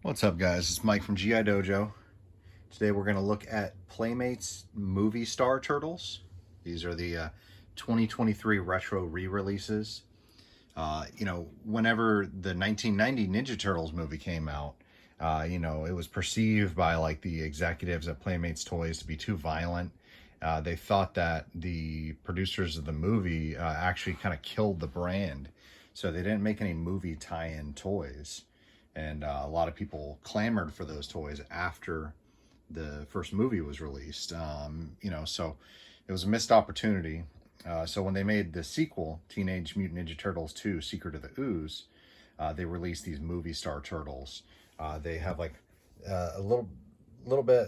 What's up, guys? It's Mike from GI Dojo. Today we're going to look at Playmates Movie Star Turtles. These are the 2023 retro re-releases. Whenever the 1990 Ninja Turtles movie came out, it was perceived by like the executives at Playmates Toys to be too violent. They thought that the producers of the movie actually kind of killed the brand, so they didn't make any movie tie-in toys. And a lot of people clamored for those toys after the first movie was released. So it was a missed opportunity. So when they made the sequel, Teenage Mutant Ninja Turtles 2: Secret of the Ooze, they released these movie star turtles. They have like a little bit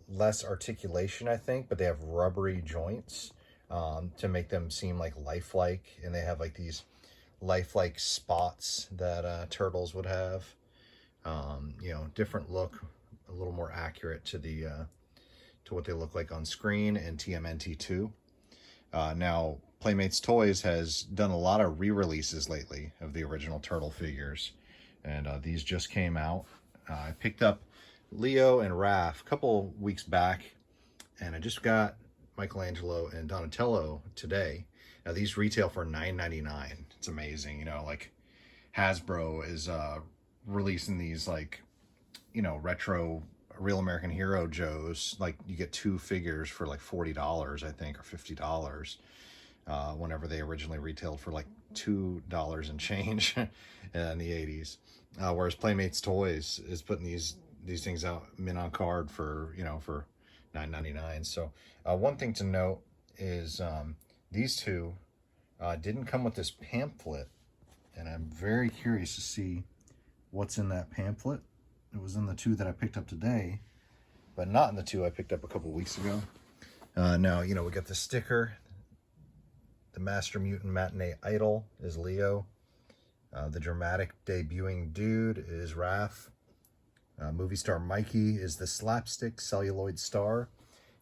less articulation, I think, but they have rubbery joints to make them seem like lifelike, and they have like these lifelike spots that turtles would have. Different look, a little more accurate to the to what they look like on screen in TMNT2. Now, Playmates Toys has done a lot of re-releases lately of the original turtle figures, and these just came out. I picked up Leo and Raph a couple weeks back, and I just got Michelangelo and Donatello today. Now, these retail for $9.99. It's amazing. Like Hasbro is releasing these retro Real American Hero Joes. Like you get two figures for like $40, I think, or $50. Whenever they originally retailed for like $2 and change in the 80s. Whereas Playmates Toys is putting these things out mint on card for $9.99. So one thing to note is these two didn't come with this pamphlet, and I'm very curious to see what's in that pamphlet. It was in the two that I picked up today, but not in the two I picked up a couple weeks ago. Now, we got the sticker. The Master Mutant Matinee Idol is Leo. The dramatic debuting dude is Raph. Movie star Mikey is the slapstick celluloid star.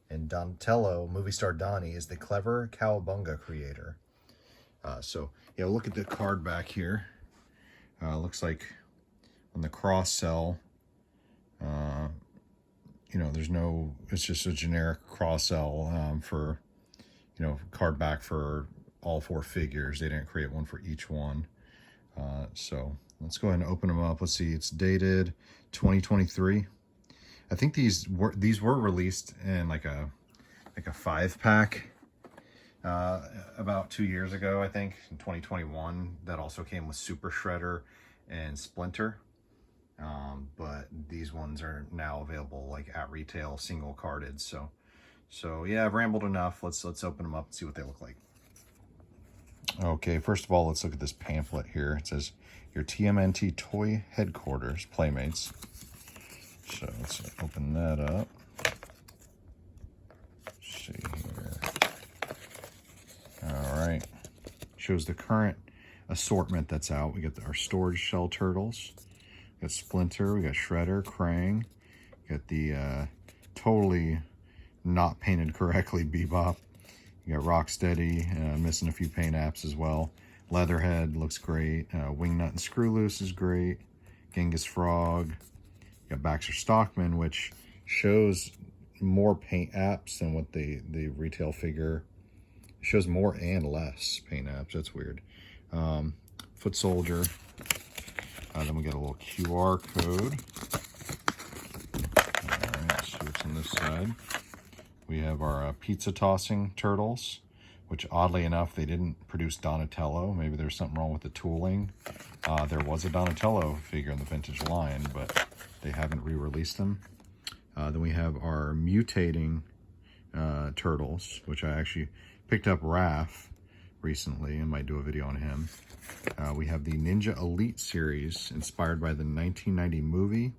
And Donatello, movie star Donnie, is the clever cowabunga creator. Look at the card back here. Looks like on the cross cell, it's just a generic cross cell for, card back for all four figures. They didn't create one for each one. So let's go ahead and open them up. Let's see, it's dated 2023. I think these were released in like a 5-pack about 2 years ago, I think, in 2021. That also came with Super Shredder and Splinter. But these ones are now available like at retail, single carded. So yeah, I've rambled enough. Let's open them up and see what they look like. Okay, first of all, let's look at this pamphlet here. It says your TMNT Toy Headquarters, Playmates. So let's open that up. Let's see here. All right, shows the current assortment that's out. We got our storage shell turtles. We got Splinter, we got Shredder, Krang, we got the totally not painted correctly Bebop. You got Rocksteady, missing a few paint apps as well. Leatherhead looks great. Wingnut and Screwloose is great. Genghis Frog. You got Baxter Stockman, which shows more paint apps than what the retail figure. It shows more and less paint apps. That's weird. Foot Soldier. Then we got a little QR code. All right, let's see what's on this side. We have our pizza tossing turtles, which oddly enough, they didn't produce Donatello. Maybe there's something wrong with the tooling. There was a Donatello figure in the vintage line, but they haven't re-released them. Then we have our mutating turtles, which I actually picked up Raph recently and might do a video on him. We have the Ninja Elite series, inspired by the 1990 movie,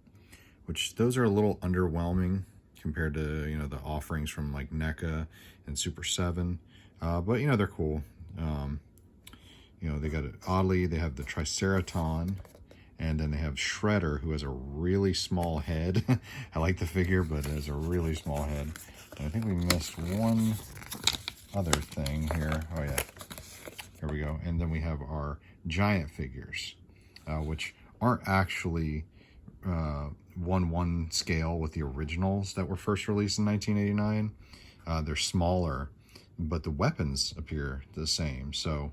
which those are a little underwhelming compared to, the offerings from like NECA and Super 7. But, they're cool. They got it. Oddly, they have the Triceraton, and then they have Shredder, who has a really small head. I like the figure, but it has a really small head. And I think we missed one other thing here. Oh, yeah. Here we go. And then we have our giant figures, which aren't actually 1:1 scale with the originals that were first released in 1989. They're smaller, but the weapons appear the same. So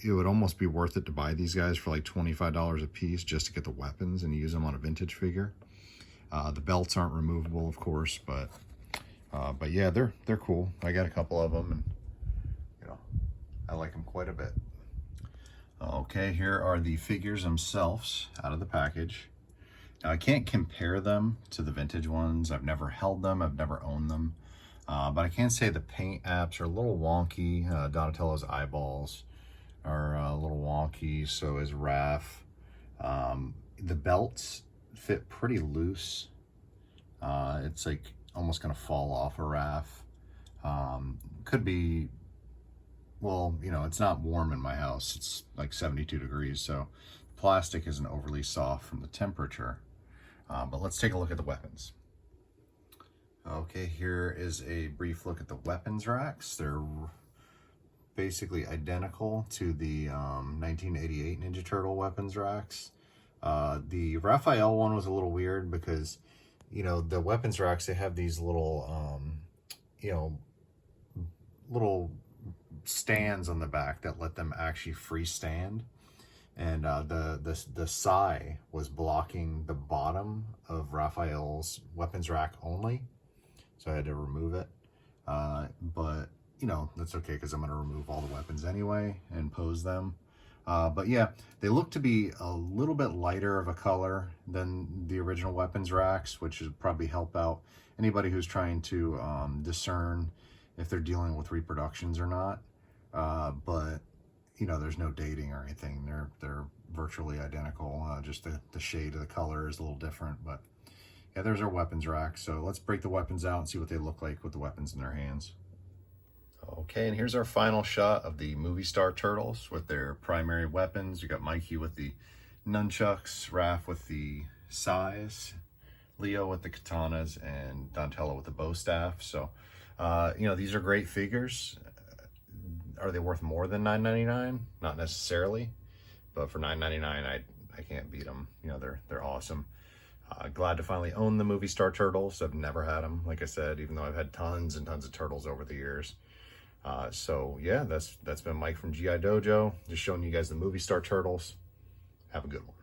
it would almost be worth it to buy these guys for like $25 a piece just to get the weapons and use them on a vintage figure. The belts aren't removable, of course, but yeah, they're cool. I got a couple of them, and you know, I like them quite a bit. Okay, here are the figures themselves out of the package. Now, I can't compare them to the vintage ones. I've never held them. I've never owned them. But I can say the paint apps are a little wonky. Donatello's eyeballs are a little wonky. So is Raph. The belts fit pretty loose. It's like almost going to fall off a Raph. Could be, well, you know, it's not warm in my house. It's like 72 degrees. So plastic isn't overly soft from the temperature. But let's take a look at the weapons. Okay, here is a brief look at the weapons racks. They're basically identical to the 1988 Ninja Turtle weapons racks. The Raphael one was a little weird because, you know, the weapons racks, they have these little, you know, little stands on the back that let them actually freestand. And the Sai was blocking the bottom of Raphael's weapons rack only. So I had to remove it. But, you know, that's okay because I'm going to remove all the weapons anyway and pose them. But yeah, they look to be a little bit lighter of a color than the original weapons racks, which would probably help out anybody who's trying to discern if they're dealing with reproductions or not. But, you know, there's no dating or anything. They're virtually identical. Just the shade of the color is a little different, but yeah, there's our weapons rack. So let's break the weapons out and see what they look like with the weapons in their hands. Okay, and here's our final shot of the Movie Star Turtles with their primary weapons. You got Mikey with the nunchucks, Raph with the sais, Leo with the katanas, and Donatello with the bow staff. So, you know, these are great figures. Are they worth more than $9.99? Not necessarily, but for $9.99, I can't beat them. You know, they're awesome. Glad to finally own the Movie Star Turtles. I've never had them, like I said, even though I've had tons and tons of turtles over the years. So yeah, that's been Mike from GI Dojo, just showing you guys the Movie Star Turtles. Have a good one.